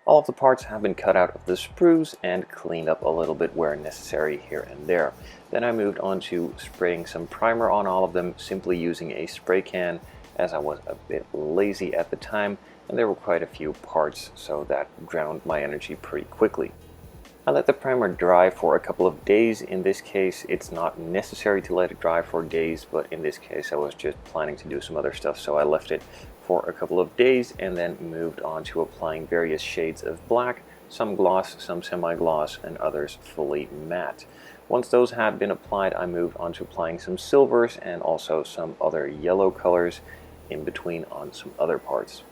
All of the parts have been cut out of the sprues and cleaned up a little bit where necessary here and there. Then I moved on to spraying some primer on all of them, simply using a spray can, as I was a bit lazy at the time and there were quite a few parts, so that drowned my energy pretty quickly. I let the primer dry for a couple of days. In this case, it's not necessary to let it dry for days, but in this case I was just planning to do some other stuff, so I left it for a couple of days and then moved on to applying various shades of black, some gloss, some semi-gloss, and others fully matte. Once those had been applied, I moved on to applying some silvers and also some other yellow colors in between on some other parts.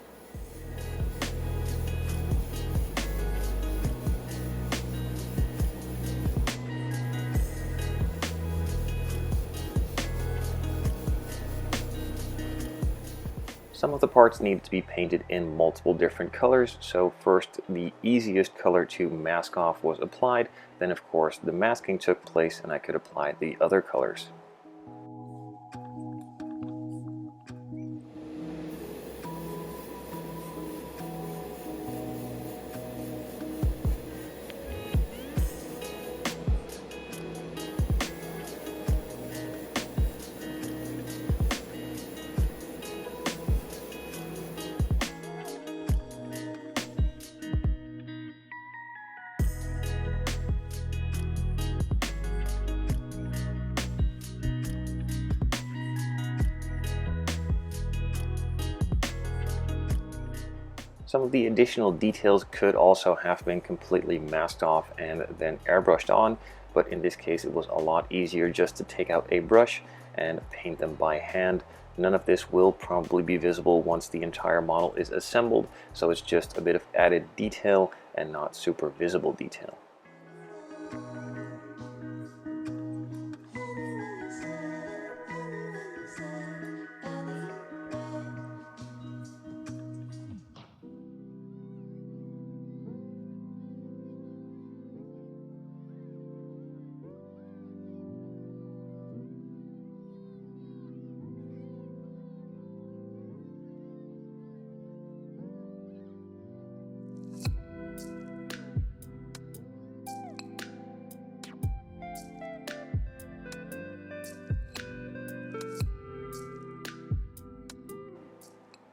Some of the parts needed to be painted in multiple different colors, so first the easiest color to mask off was applied, then of course the masking took place and I could apply the other colors. Some of the additional details could also have been completely masked off and then airbrushed on, but in this case it was a lot easier just to take out a brush and paint them by hand. None of this will probably be visible once the entire model is assembled, so it's just a bit of added detail and not super visible detail.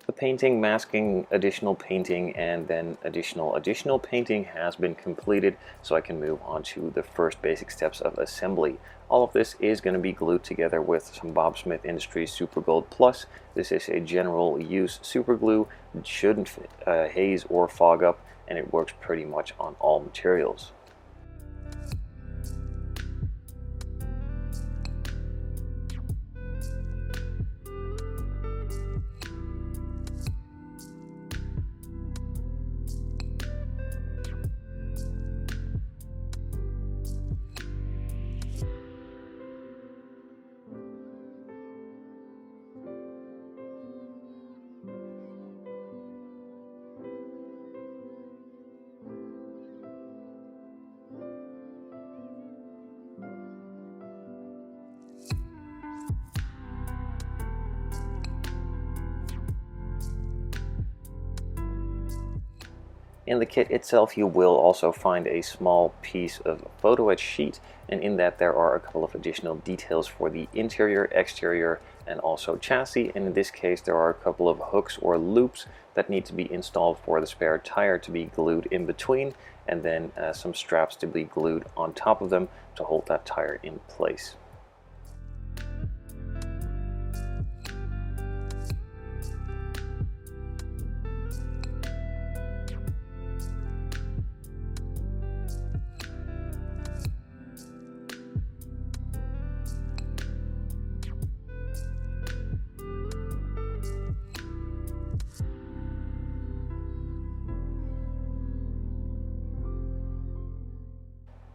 The painting, masking, additional painting, and then additional painting has been completed, so I can move on to the first basic steps of assembly. All of this is going to be glued together with some Bob Smith Industries Super Gold Plus. This is a general use super glue. It shouldn't haze or fog up, and it works pretty much on all materials. In the kit itself you will also find a small piece of photo etch sheet, and in that there are a couple of additional details for the interior, exterior, and also chassis. And in this case there are a couple of hooks or loops that need to be installed for the spare tire to be glued in between, and then some straps to be glued on top of them to hold that tire in place.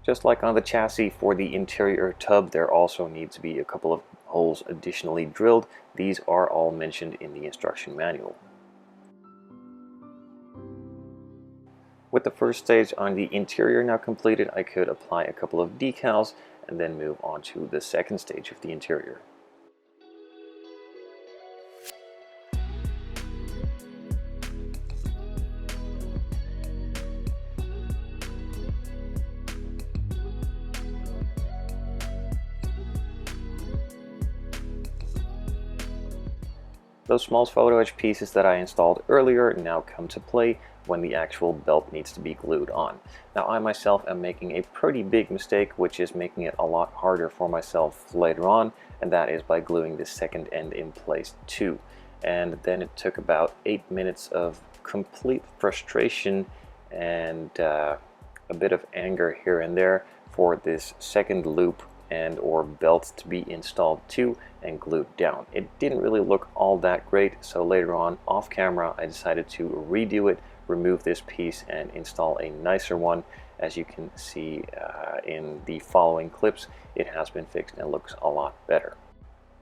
Just like on the chassis for the interior tub, there also needs to be a couple of holes additionally drilled. These are all mentioned in the instruction manual. With the first stage on the interior now completed, I could apply a couple of decals and then move on to the second stage of the interior. Those small photo etch pieces that I installed earlier now come to play when the actual belt needs to be glued on. Now I myself am making a pretty big mistake, which is making it a lot harder for myself later on, and that is by gluing the second end in place too. And then it took about 8 minutes of complete frustration and a bit of anger here and there for this second loop and or belt to be installed too and glued down. It didn't really look all that great, so later on off camera I decided to redo it, remove this piece and install a nicer one. As you can see in the following clips, it has been fixed and looks a lot better.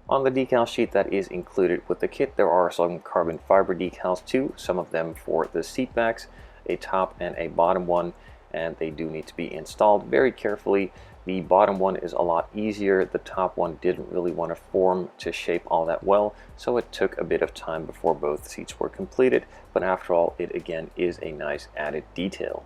On the decal sheet that is included with the kit, there are some carbon fiber decals too, some of them for the seat backs, a top and a bottom one, and they do need to be installed very carefully. The bottom one is a lot easier. The top one didn't really want to form to shape all that well, so it took a bit of time before both seats were completed, but after all, it again is a nice added detail.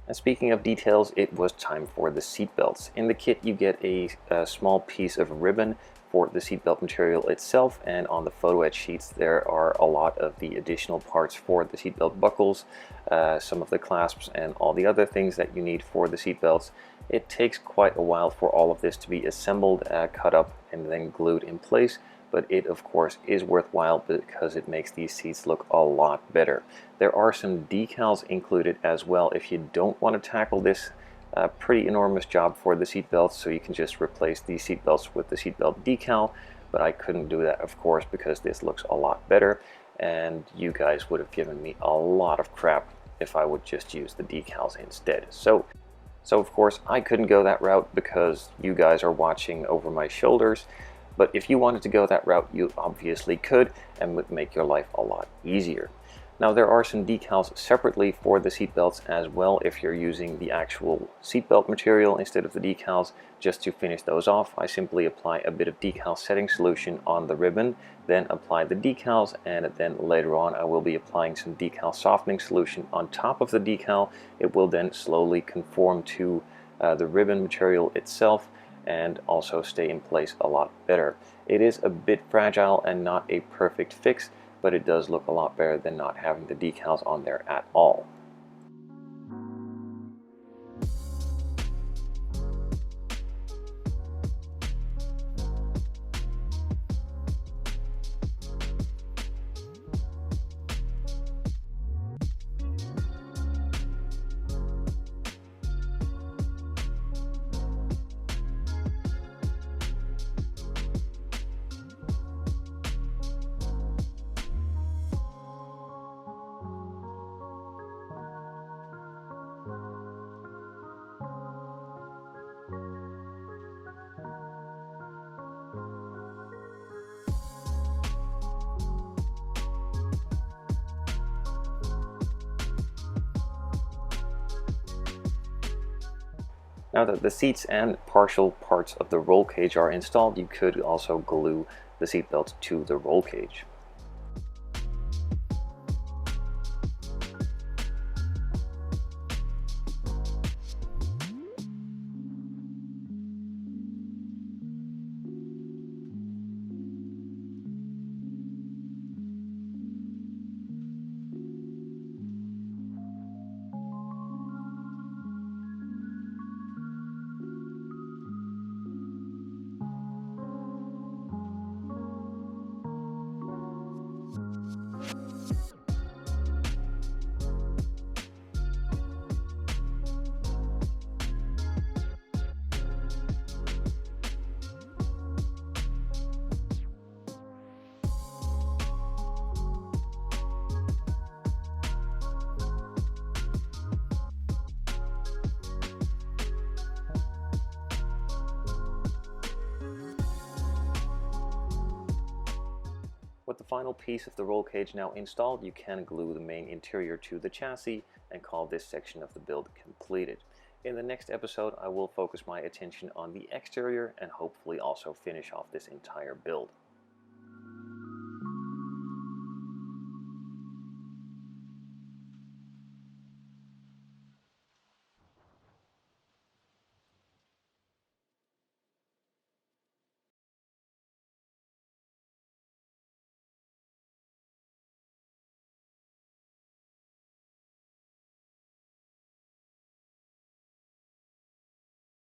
And speaking of details, it was time for the seat belts. In the kit you get a small piece of ribbon for the seatbelt material itself, and on the photo etch sheets there are a lot of the additional parts for the seatbelt buckles, some of the clasps and all the other things that you need for the seatbelts. It takes quite a while for all of this to be assembled, cut up and then glued in place, but it of course is worthwhile because it makes these seats look a lot better. There are some decals included as well if you don't want to tackle this pretty enormous job for the seat belts, so you can just replace these seat belts with the seatbelt decal, but I couldn't do that of course because this looks a lot better and you guys would have given me a lot of crap if I would just use the decals instead. So of course I couldn't go that route because you guys are watching over my shoulders, but if you wanted to go that route you obviously could and would make your life a lot easier. Now there are some decals separately for the seat belts as well if you're using the actual seatbelt material instead of the decals. Just to finish those off, I simply apply a bit of decal setting solution on the ribbon, then apply the decals, and then later on I will be applying some decal softening solution on top of the decal. It will then slowly conform to the ribbon material itself and also stay in place a lot better. It is a bit fragile and not a perfect fix, but it does look a lot better than not having the decals on there at all. Now that the seats and partial parts of the roll cage are installed, you could also glue the seat belts to the roll cage. With the final piece of the roll cage now installed, you can glue the main interior to the chassis and call this section of the build completed. In the next episode, I will focus my attention on the exterior and hopefully also finish off this entire build.